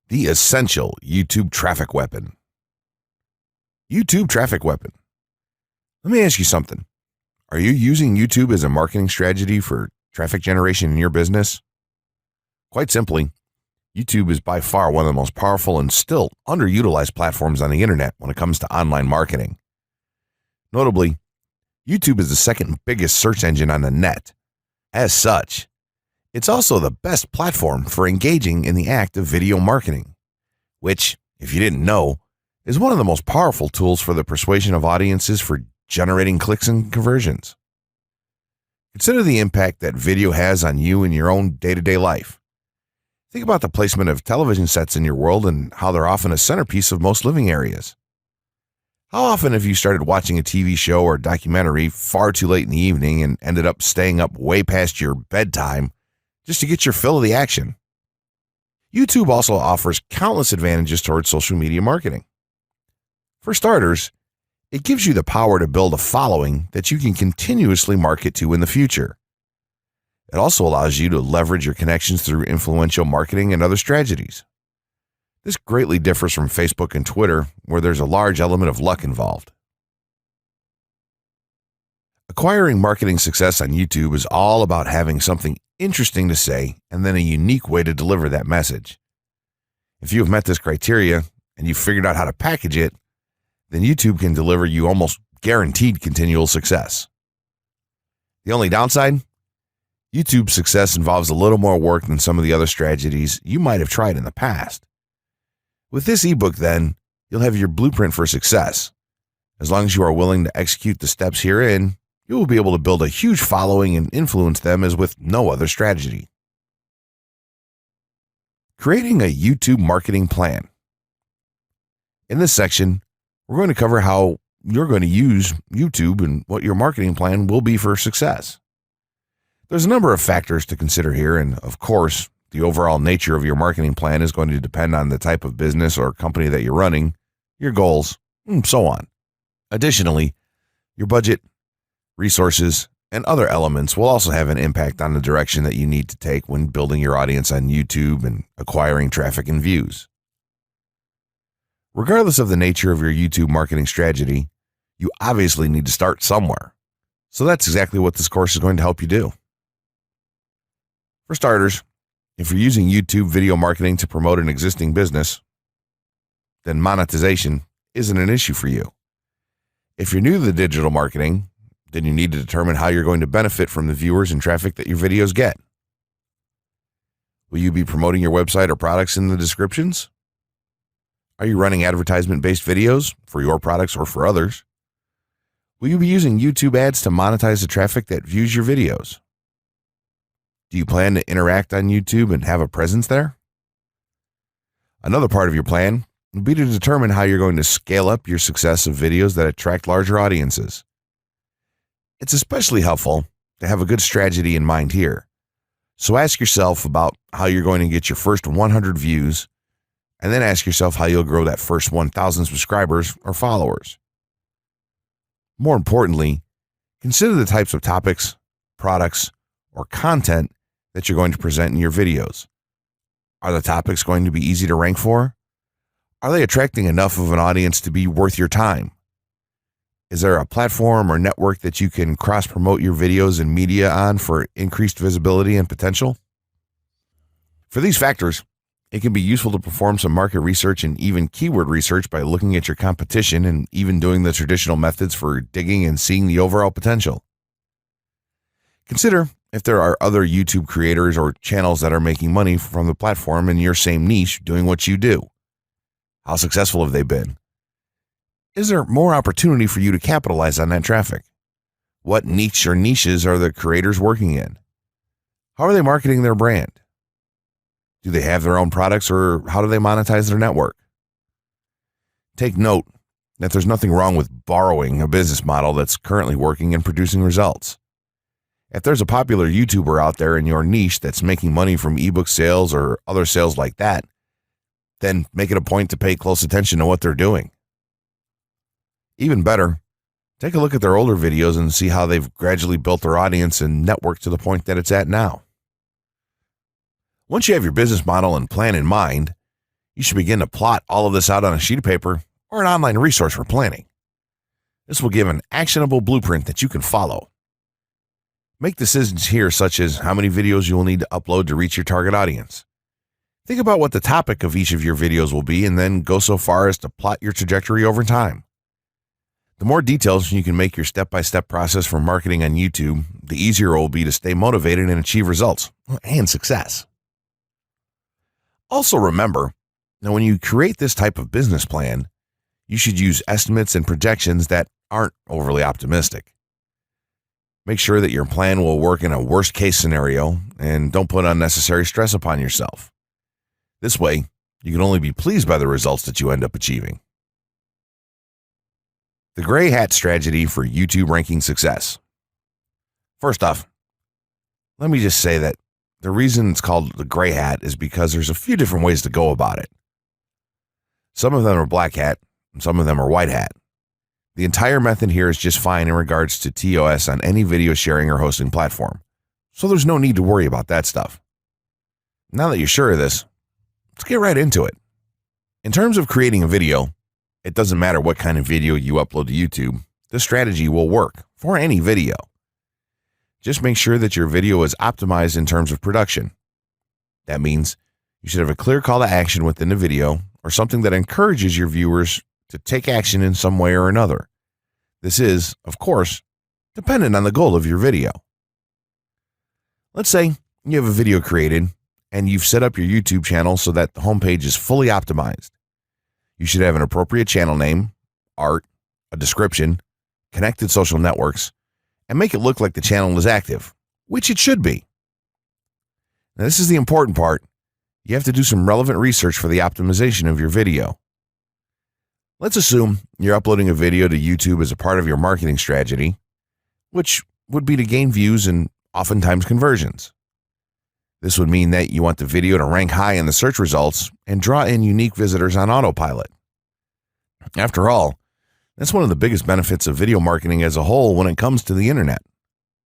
The essential YouTube traffic weapon. YouTube traffic weapon. Let me ask you something. Are you using YouTube as a marketing strategy for traffic generation in your business? Quite simply, YouTube is by far one of the most powerful and still underutilized platforms on the internet when it comes to online marketing. Notably, YouTube is the second biggest search engine on the net. As such, it's also the best platform for engaging in the act of video marketing, which, if you didn't know, is one of the most powerful tools for the persuasion of audiences for generating clicks and conversions. Consider the impact that video has on you in your own day-to-day life. Think about the placement of television sets in your world and how they're often a centerpiece of most living areas. How often have you started watching a TV show or documentary far too late in the evening and ended up staying up way past your bedtime just to get your fill of the action? YouTube also offers countless advantages towards social media marketing. For starters, it gives you the power to build a following that you can continuously market to in the future. It also allows you to leverage your connections through influential marketing and other strategies. This greatly differs from Facebook and Twitter, where there's a large element of luck involved. Acquiring marketing success on YouTube is all about having something interesting to say and then a unique way to deliver that message. If you have met this criteria and you've figured out how to package it, then YouTube can deliver you almost guaranteed continual success. The only downside? YouTube's success involves a little more work than some of the other strategies you might have tried in the past. With this ebook, then, you'll have your blueprint for success. As long as you are willing to execute the steps herein, you will be able to build a huge following and influence them as with no other strategy. Creating a YouTube marketing plan. In this section, we're going to cover how you're going to use YouTube and what your marketing plan will be for success. There's a number of factors to consider here, and of course, the overall nature of your marketing plan is going to depend on the type of business or company that you're running, your goals, and so on. Additionally, your budget, resources, and other elements will also have an impact on the direction that you need to take when building your audience on YouTube and acquiring traffic and views. Regardless of the nature of your YouTube marketing strategy, you obviously need to start somewhere. So that's exactly what this course is going to help you do. For starters, if you're using YouTube video marketing to promote an existing business, then monetization isn't an issue for you. If you're new to the digital marketing, then you need to determine how you're going to benefit from the viewers and traffic that your videos get. Will you be promoting your website or products in the descriptions? Are you running advertisement-based videos for your products or for others? Will you be using YouTube ads to monetize the traffic that views your videos? Do you plan to interact on YouTube and have a presence there? Another part of your plan will be to determine how you're going to scale up your success of videos that attract larger audiences. It's especially helpful to have a good strategy in mind here. So ask yourself about how you're going to get your first 100 views, and then ask yourself how you'll grow that first 1,000 subscribers or followers. More importantly, consider the types of topics, products, or content that you're going to present in your videos. Are the topics going to be easy to rank for? Are they attracting enough of an audience to be worth your time? Is there a platform or network that you can cross-promote your videos and media on for increased visibility and potential? For these factors, it can be useful to perform some market research and even keyword research by looking at your competition and even doing the traditional methods for digging and seeing the overall potential. Consider if there are other YouTube creators or channels that are making money from the platform in your same niche doing what you do. How successful have they been? Is there more opportunity for you to capitalize on that traffic? What niche or niches are the creators working in? How are they marketing their brand? Do they have their own products, or how do they monetize their network? Take note that there's nothing wrong with borrowing a business model that's currently working and producing results. If there's a popular YouTuber out there in your niche that's making money from ebook sales or other sales like that, then make it a point to pay close attention to what they're doing. Even better, take a look at their older videos and see how they've gradually built their audience and network to the point that it's at now. Once you have your business model and plan in mind, You should begin to plot all of this out on a sheet of paper or an online resource for planning. This will give an actionable blueprint that you can follow. Make decisions here, such as how many videos you will need to upload to reach your target audience. Think about what the topic of each of your videos will be, and then go so far as to plot your trajectory over time. The more details you can make your step-by-step process for marketing on YouTube, the easier it will be to stay motivated and achieve results and success. Also remember, now when you create this type of business plan, you should use estimates and projections that aren't overly optimistic. Make sure that your plan will work in a worst-case scenario and don't put unnecessary stress upon yourself. This way, you can only be pleased by the results that you end up achieving. The gray hat strategy for YouTube ranking success. First off, let me just say that the reason it's called the gray hat is because there's a few different ways to go about it. Some of them are black hat, and some of them are white hat. The entire method here is just fine in regards to TOS on any video sharing or hosting platform, so there's no need to worry about that stuff. Now that you're sure of this, let's get right into it. In terms of creating a video, it doesn't matter what kind of video you upload to YouTube, this strategy will work for any video. Just make sure that your video is optimized in terms of production. That means you should have a clear call to action within the video or something that encourages your viewers to take action in some way or another. This is, of course, dependent on the goal of your video. Let's say you have a video created and you've set up your YouTube channel so that the homepage is fully optimized. You should have an appropriate channel name, art, a description, connected social networks, and make it look like the channel is active, which it should be. Now, this is the important part. You have to do some relevant research for the optimization of your video. Let's assume you're uploading a video to YouTube as a part of your marketing strategy, which would be to gain views and oftentimes conversions. This would mean that you want the video to rank high in the search results and draw in unique visitors on autopilot. After all, that's one of the biggest benefits of video marketing as a whole when it comes to the internet.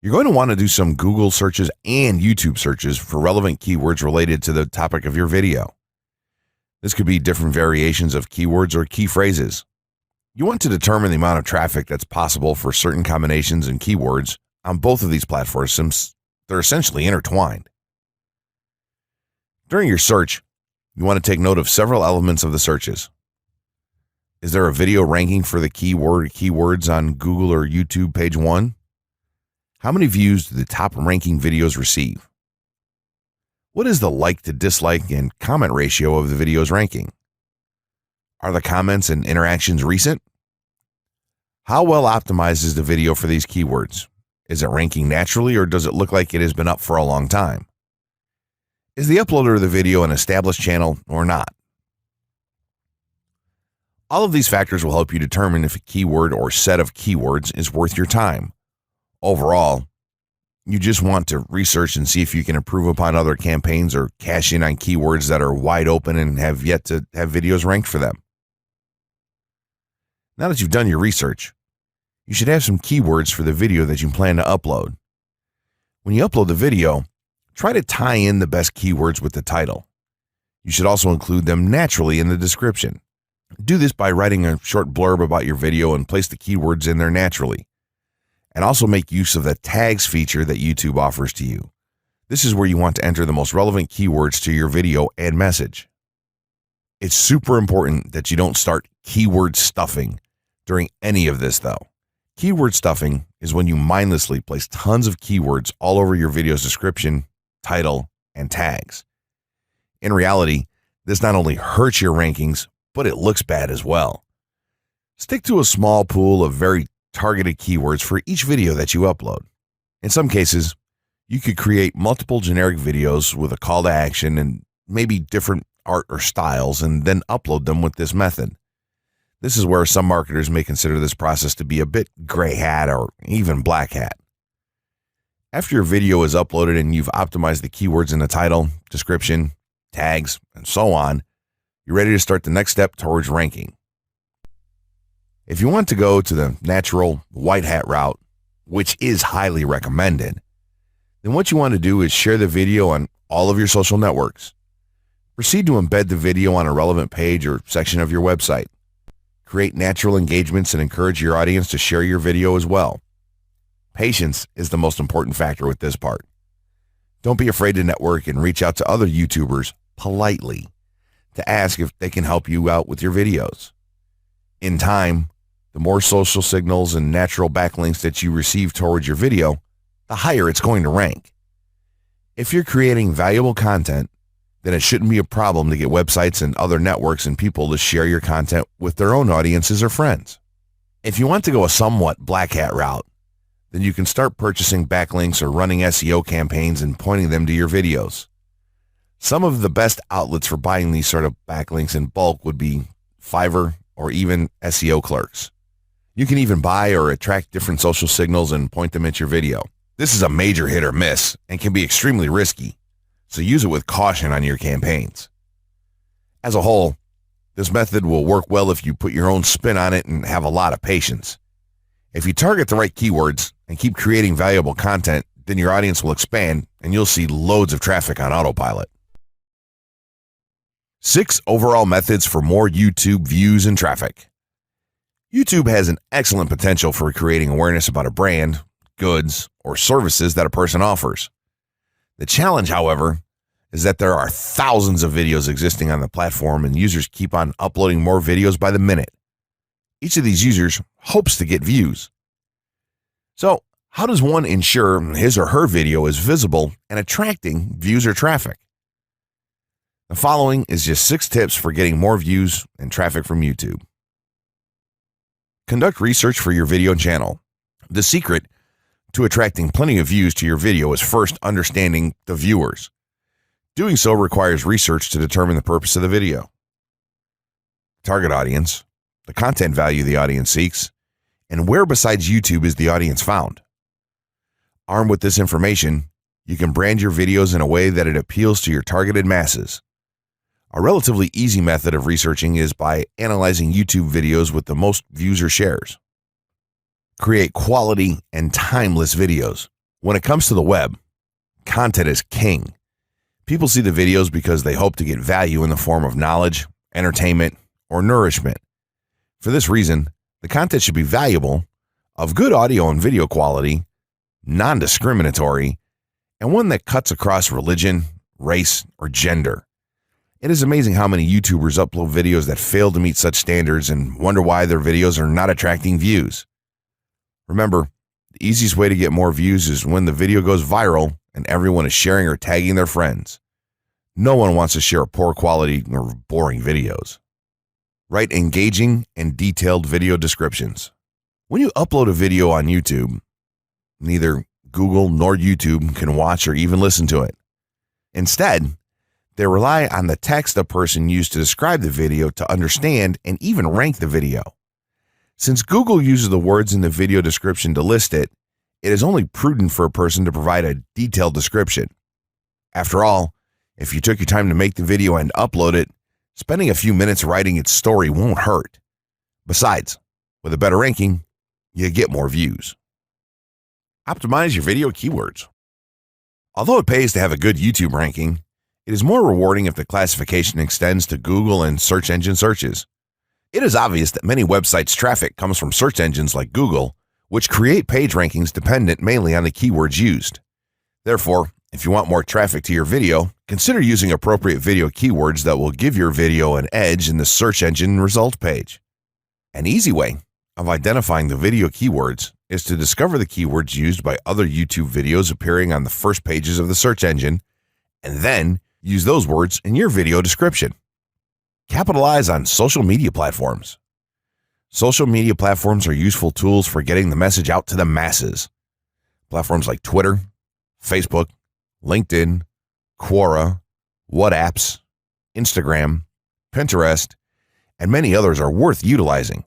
You're going to want to do some Google searches and YouTube searches for relevant keywords related to the topic of your video. This could be different variations of keywords or key phrases. You want to determine the amount of traffic that's possible for certain combinations and keywords on both of these platforms since they're essentially intertwined. During your search, you want to take note of several elements of the searches. Is there a video ranking for the keywords on Google or YouTube page 1? How many views do the top ranking videos receive? What is the like to dislike and comment ratio of the video's ranking? Are the comments and interactions recent? How well optimized is the video for these keywords? Is it ranking naturally or does it look like it has been up for a long time? Is the uploader of the video an established channel or not? All of these factors will help you determine if a keyword or set of keywords is worth your time. Overall, you just want to research and see if you can improve upon other campaigns or cash in on keywords that are wide open and have yet to have videos ranked for them. Now that you've done your research, you should have some keywords for the video that you plan to upload. When you upload the video, try to tie in the best keywords with the title. You should also include them naturally in the description. Do this by writing a short blurb about your video and place the keywords in there naturally. And also make use of the tags feature that YouTube offers to you. This is where you want to enter the most relevant keywords to your video and message. It's super important that you don't start keyword stuffing during any of this though. Keyword stuffing is when you mindlessly place tons of keywords all over your video's description, title, and tags. In reality, this not only hurts your rankings, but it looks bad as well. Stick to a small pool of very targeted keywords for each video that you upload. In some cases, you could create multiple generic videos with a call to action and maybe different art or styles and then upload them with this method. This is where some marketers may consider this process to be a bit gray hat or even black hat. After your video is uploaded and you've optimized the keywords in the title, description, tags, and so on, you're ready to start the next step towards ranking. If you want to go to the natural white hat route, which is highly recommended, then what you want to do is share the video on all of your social networks. Proceed to embed the video on a relevant page or section of your website. Create natural engagements and encourage your audience to share your video as well. Patience is the most important factor with this part. Don't be afraid to network and reach out to other YouTubers politely to ask if they can help you out with your videos. In time, the more social signals and natural backlinks that you receive towards your video, the higher it's going to rank. If you're creating valuable content, then it shouldn't be a problem to get websites and other networks and people to share your content with their own audiences or friends. If you want to go a somewhat black hat route, then you can start purchasing backlinks or running SEO campaigns and pointing them to your videos. Some of the best outlets for buying these sort of backlinks in bulk would be Fiverr or even SEO clerks. You can even buy or attract different social signals and point them at your video. This is a major hit or miss and can be extremely risky, so use it with caution on your campaigns. As a whole, this method will work well if you put your own spin on it and have a lot of patience. If you target the right keywords and keep creating valuable content, then your audience will expand and you'll see loads of traffic on autopilot. 6 overall methods for more YouTube views and traffic. YouTube has an excellent potential for creating awareness about a brand, goods, or services that a person offers. The challenge, however, is that there are thousands of videos existing on the platform and users keep on uploading more videos by the minute. Each of these users hopes to get views. So, how does one ensure his or her video is visible and attracting views or traffic? The following is just 6 tips for getting more views and traffic from YouTube. Conduct research for your video channel. The secret to attracting plenty of views to your video is first understanding the viewers. Doing so requires research to determine the purpose of the video, target audience, the content value the audience seeks, and where besides YouTube is the audience found. Armed with this information, you can brand your videos in a way that it appeals to your targeted masses. A relatively easy method of researching is by analyzing YouTube videos with the most views or shares. Create quality and timeless videos. When it comes to the web, content is king. People see the videos because they hope to get value in the form of knowledge, entertainment, or nourishment. For this reason, the content should be valuable, of good audio and video quality, non-discriminatory, and one that cuts across religion, race, or gender. It is amazing how many YouTubers upload videos that fail to meet such standards and wonder why their videos are not attracting views. Remember, the easiest way to get more views is when the video goes viral and everyone is sharing or tagging their friends. No one wants to share poor quality or boring videos. Write engaging and detailed video descriptions. When you upload a video on YouTube, neither Google nor YouTube can watch or even listen to it. Instead, they rely on the text a person used to describe the video to understand and even rank the video. Since Google uses the words in the video description to list it, it is only prudent for a person to provide a detailed description. After all, if you took your time to make the video and upload it, spending a few minutes writing its story won't hurt. Besides, with a better ranking, you get more views. Optimize your video keywords. Although it pays to have a good YouTube ranking, it is more rewarding if the classification extends to Google and search engine searches. It is obvious that many websites' traffic comes from search engines like Google, which create page rankings dependent mainly on the keywords used. Therefore, if you want more traffic to your video, consider using appropriate video keywords that will give your video an edge in the search engine result page. An easy way of identifying the video keywords is to discover the keywords used by other YouTube videos appearing on the first pages of the search engine, and then use those words in your video description. Capitalize on social media platforms. Social media platforms are useful tools for getting the message out to the masses. Platforms like Twitter, Facebook, LinkedIn, Quora, WhatsApp, Instagram, Pinterest, and many others are worth utilizing.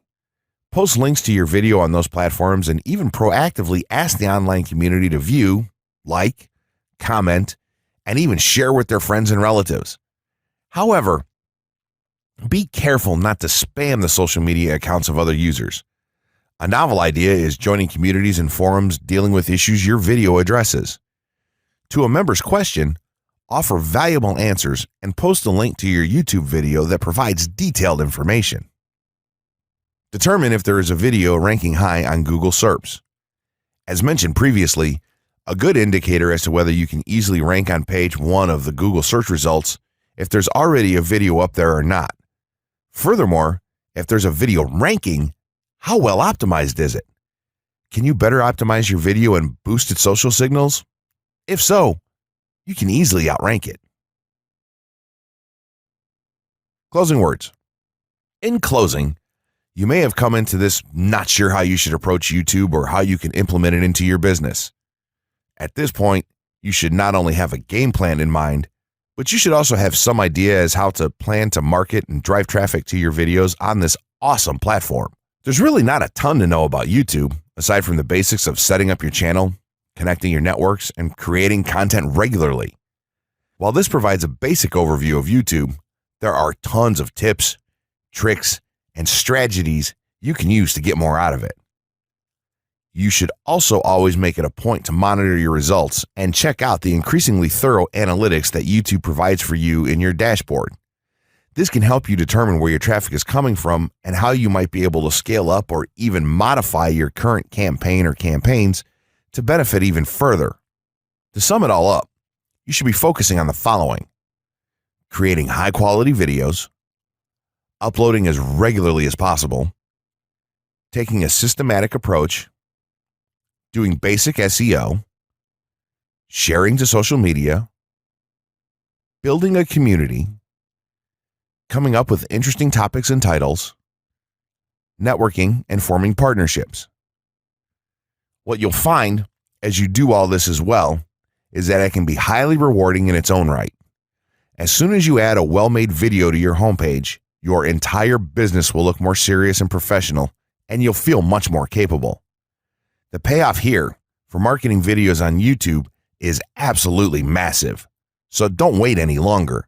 Post links to your video on those platforms and even proactively ask the online community to view, like, comment, and even share with their friends and relatives. However, be careful not to spam the social media accounts of other users. A novel idea is joining communities and forums dealing with issues your video addresses. To a member's question, offer valuable answers, and post a link to your YouTube video that provides detailed information. Determine if there is a video ranking high on Google SERPs. As mentioned previously, a good indicator as to whether you can easily rank on page 1 of the Google search results if there's already a video up there or not. Furthermore, if there's a video ranking, how well optimized is it? Can you better optimize your video and boost its social signals? If so, you can easily outrank it. Closing words. In closing, you may have come into this not sure how you should approach YouTube or how you can implement it into your business. At this point, you should not only have a game plan in mind, but you should also have some idea as how to plan to market and drive traffic to your videos on this awesome platform. There's really not a ton to know about YouTube, aside from the basics of setting up your channel, connecting your networks, and creating content regularly. While this provides a basic overview of YouTube, there are tons of tips, tricks, and strategies you can use to get more out of it. You should also always make it a point to monitor your results and check out the increasingly thorough analytics that YouTube provides for you in your dashboard. This can help you determine where your traffic is coming from and how you might be able to scale up or even modify your current campaign or campaigns to benefit even further. To sum it all up, you should be focusing on the following: creating high-quality videos, uploading as regularly as possible, taking a systematic approach, doing basic SEO, sharing to social media, building a community, coming up with interesting topics and titles, networking, and forming partnerships. What you'll find as you do all this as well is that it can be highly rewarding in its own right. As soon as you add a well-made video to your homepage, your entire business will look more serious and professional, and you'll feel much more capable. The payoff here for marketing videos on YouTube is absolutely massive. So don't wait any longer.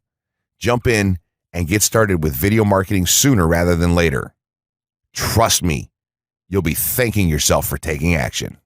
Jump in and get started with video marketing sooner rather than later. Trust me, you'll be thanking yourself for taking action.